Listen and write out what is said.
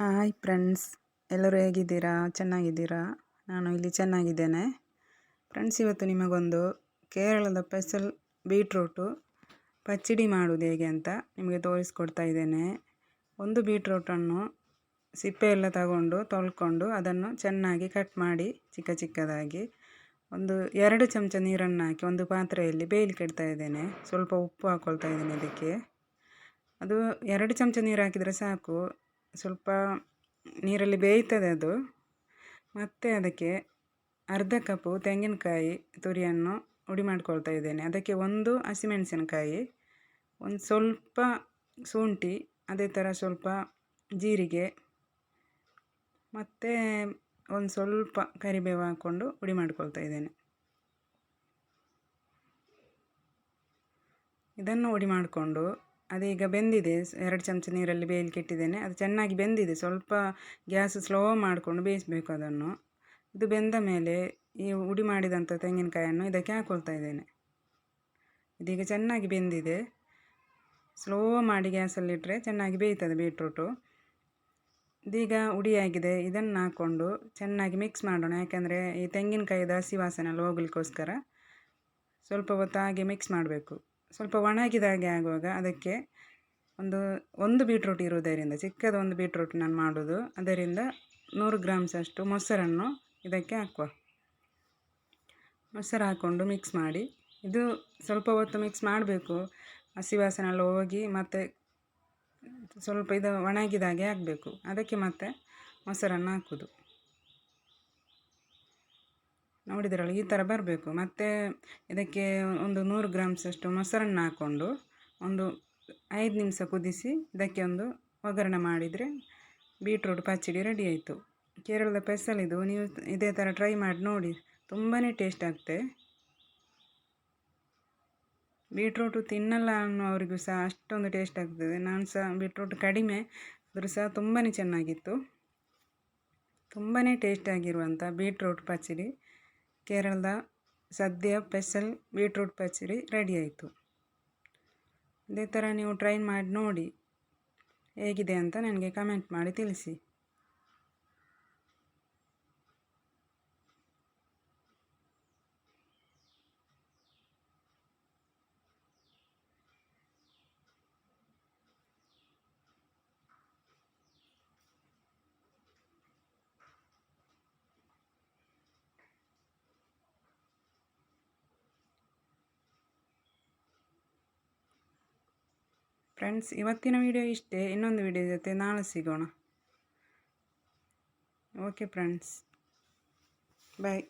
Hi friends, ಎಲ್ಲರೂ ಹೇಗಿದ್ದೀರಾ? ಚೆನ್ನಾಗಿದ್ದೀರಾ? ನಾನು ಇಲ್ಲಿ ಚೆನ್ನಾಗಿದ್ದೇನೆ. ಫ್ರೆಂಡ್ಸ್, ಇವತ್ತು ನಿಮಗೊಂದು ಕೇರಳದ ಸ್ಪೆಷಲ್ ಬೀಟ್ರೂಟು ಪಚ್ಚಡಿ ಮಾಡೋದು ಹೇಗೆ ಅಂತ ನಿಮಗೆ ತೋರಿಸ್ಕೊಡ್ತಾ ಇದ್ದೇನೆ. ಒಂದು ಬೀಟ್ರೂಟನ್ನು ಸಿಪ್ಪೆ ಎಲ್ಲ ತಗೊಂಡು ತೊಳ್ಕೊಂಡು ಅದನ್ನು ಚೆನ್ನಾಗಿ ಕಟ್ ಮಾಡಿ ಚಿಕ್ಕ ಚಿಕ್ಕದಾಗಿ ಒಂದು 2 ಚಮಚ ನೀರನ್ನು ಹಾಕಿ ಒಂದು ಪಾತ್ರೆಯಲ್ಲಿ ಬೇಯಲಿಕ್ಕೆ ಇಡ್ತಾ ಇದ್ದೇನೆ. ಸ್ವಲ್ಪ ಉಪ್ಪು ಹಾಕ್ಕೊಳ್ತಾ ಇದ್ದೇನೆ ಇದಕ್ಕೆ. ಅದು 2 ಚಮಚ ನೀರು ಹಾಕಿದರೆ ಸಾಕು, ಸ್ವಲ್ಪ ನೀರಲ್ಲಿ ಬೇಯ್ತದೆ ಅದು. ಮತ್ತು ಅದಕ್ಕೆ ಅರ್ಧ ಕಪ್ಪು ತೆಂಗಿನಕಾಯಿ ತುರಿಯನ್ನು ಹುಡಿ ಮಾಡ್ಕೊಳ್ತಾ ಇದ್ದೇನೆ. ಅದಕ್ಕೆ ಒಂದು ಹಸಿಮೆಣಸಿನಕಾಯಿ, ಒಂದು ಸ್ವಲ್ಪ ಶುಂಠಿ, ಅದೇ ಥರ ಸ್ವಲ್ಪ ಜೀರಿಗೆ ಮತ್ತು ಒಂದು ಸ್ವಲ್ಪ ಕರಿಬೇವು ಹಾಕ್ಕೊಂಡು ಹುಡಿ ಮಾಡ್ಕೊಳ್ತಾ ಇದ್ದೇನೆ. ಇದನ್ನು ಹುಡಿ ಮಾಡಿಕೊಂಡು ಅದೀಗ ಬೆಂದಿದೆ. 2 ಚಮಚ ನೀರಲ್ಲಿ ಬೇಯಲಿಕ್ಕೆ ಇಟ್ಟಿದ್ದೇನೆ. ಅದು ಚೆನ್ನಾಗಿ ಬೆಂದಿದೆ. ಸ್ವಲ್ಪ ಗ್ಯಾಸ್ ಸ್ಲೋ ಮಾಡಿಕೊಂಡು ಬೇಯಿಸಬೇಕು ಅದನ್ನು. ಇದು ಬೆಂದ ಮೇಲೆ ಈ ಹುಡಿ ಮಾಡಿದಂಥ ತೆಂಗಿನಕಾಯನ್ನು ಇದಕ್ಕೆ ಹಾಕ್ಕೊಳ್ತಾ ಇದ್ದೇನೆ. ಇದೀಗ ಚೆನ್ನಾಗಿ ಬೆಂದಿದೆ. ಸ್ಲೋ ಮಾಡಿ ಗ್ಯಾಸಲ್ಲಿಟ್ಟರೆ ಚೆನ್ನಾಗಿ ಬೇಯ್ತದೆ ಬೀಟ್ರೂಟು. ಇದೀಗ ಹುಡಿಯಾಗಿದೆ. ಇದನ್ನು ಹಾಕ್ಕೊಂಡು ಚೆನ್ನಾಗಿ ಮಿಕ್ಸ್ ಮಾಡೋಣ. ಯಾಕೆಂದರೆ ಈ ತೆಂಗಿನಕಾಯಿದ ಹಸಿ ವಾಸನೆ ಎಲ್ಲ ಹೋಗ್ಲಿಕ್ಕೋಸ್ಕರ ಸ್ವಲ್ಪ ಹೊತ್ತು ಹಾಗೆ ಮಿಕ್ಸ್ ಮಾಡಬೇಕು. ಸ್ವಲ್ಪ ಒಣಗಿದ ಹಾಗೆ ಆಗುವಾಗ ಅದಕ್ಕೆ ಒಂದು ಬೀಟ್ರೂಟ್ ಇರುವುದರಿಂದ, ಚಿಕ್ಕದ ಒಂದು ಬೀಟ್ರೂಟ್ ನಾನು ಮಾಡೋದು, ಅದರಿಂದ 100 ಗ್ರಾಮ್ಸಷ್ಟು ಮೊಸರನ್ನು ಇದಕ್ಕೆ ಹಾಕುವ. ಮೊಸರು ಹಾಕ್ಕೊಂಡು ಮಿಕ್ಸ್ ಮಾಡಿ, ಇದು ಸ್ವಲ್ಪ ಹೊತ್ತು ಮಿಕ್ಸ್ ಮಾಡಬೇಕು. ಹಸಿ ವಾಸನೆ ಎಲ್ಲ ಹೋಗಿ ಮತ್ತು ಸ್ವಲ್ಪ ಇದು ಒಣಗಿದಾಗೆ ಆಗಬೇಕು. ಅದಕ್ಕೆ ಮತ್ತೆ ಮೊಸರನ್ನು ಹಾಕೋದು. ನೋಡಿದ್ರಲ್ಲ, ಈ ಥರ ಬರಬೇಕು. ಮತ್ತು ಇದಕ್ಕೆ ಒಂದು 100 ಗ್ರಾಮ್ಸಷ್ಟು ಮೊಸರನ್ನು ಹಾಕ್ಕೊಂಡು ಒಂದು 5 ನಿಮಿಷ ಕುದಿಸಿ ಇದಕ್ಕೆ ಒಂದು ಒಗ್ಗರಣೆ ಮಾಡಿದರೆ ಬೀಟ್ರೂಟ್ ಪಚ್ಚಡಿ ರೆಡಿ ಆಯಿತು. ಕೇರಳದ ಸ್ಪೆಷಲ್ ಇದು. ನೀವು ಇದೇ ಥರ ಟ್ರೈ ಮಾಡಿ ನೋಡಿ, ತುಂಬಾ ಟೇಸ್ಟ್ ಆಗುತ್ತೆ. ಬೀಟ್ರೂಟು ತಿನ್ನಲ್ಲ ಅನ್ನೋರಿಗೂ ಸಹ ಅಷ್ಟೊಂದು ಟೇಸ್ಟ್ ಆಗ್ತದೆ. ನಾನು ಸಹ ಬೀಟ್ರೂಟ್ ಕಡಿಮೆ ಆದರೂ ಸಹ ತುಂಬಾ ಚೆನ್ನಾಗಿತ್ತು. ತುಂಬಾ ಟೇಸ್ಟಾಗಿರುವಂಥ ಬೀಟ್ರೂಟ್ ಪಚ್ಚಡಿ, ಕೇರಳದ ಸದ್ಯ ಸ್ಪೆಷಲ್ ಬೀಟ್ರೂಟ್ ಪಚ್ಚಡಿ ರೆಡಿ ಆಯಿತು. ಇದೇ ಥರ ನೀವು ಟ್ರೈ ಮಾಡಿ ನೋಡಿ, ಹೇಗಿದೆ ಅಂತ ನನಗೆ ಕಮೆಂಟ್ ಮಾಡಿ ತಿಳಿಸಿ. ಫ್ರೆಂಡ್ಸ್, ಇವತ್ತಿನ ವಿಡಿಯೋ ಇಷ್ಟೇ. ಇನ್ನೊಂದು ವಿಡಿಯೋ ಜೊತೆ ನಾಳೆ ಸಿಗೋಣ. ಓಕೆ ಫ್ರೆಂಡ್ಸ್, ಬಾಯ್.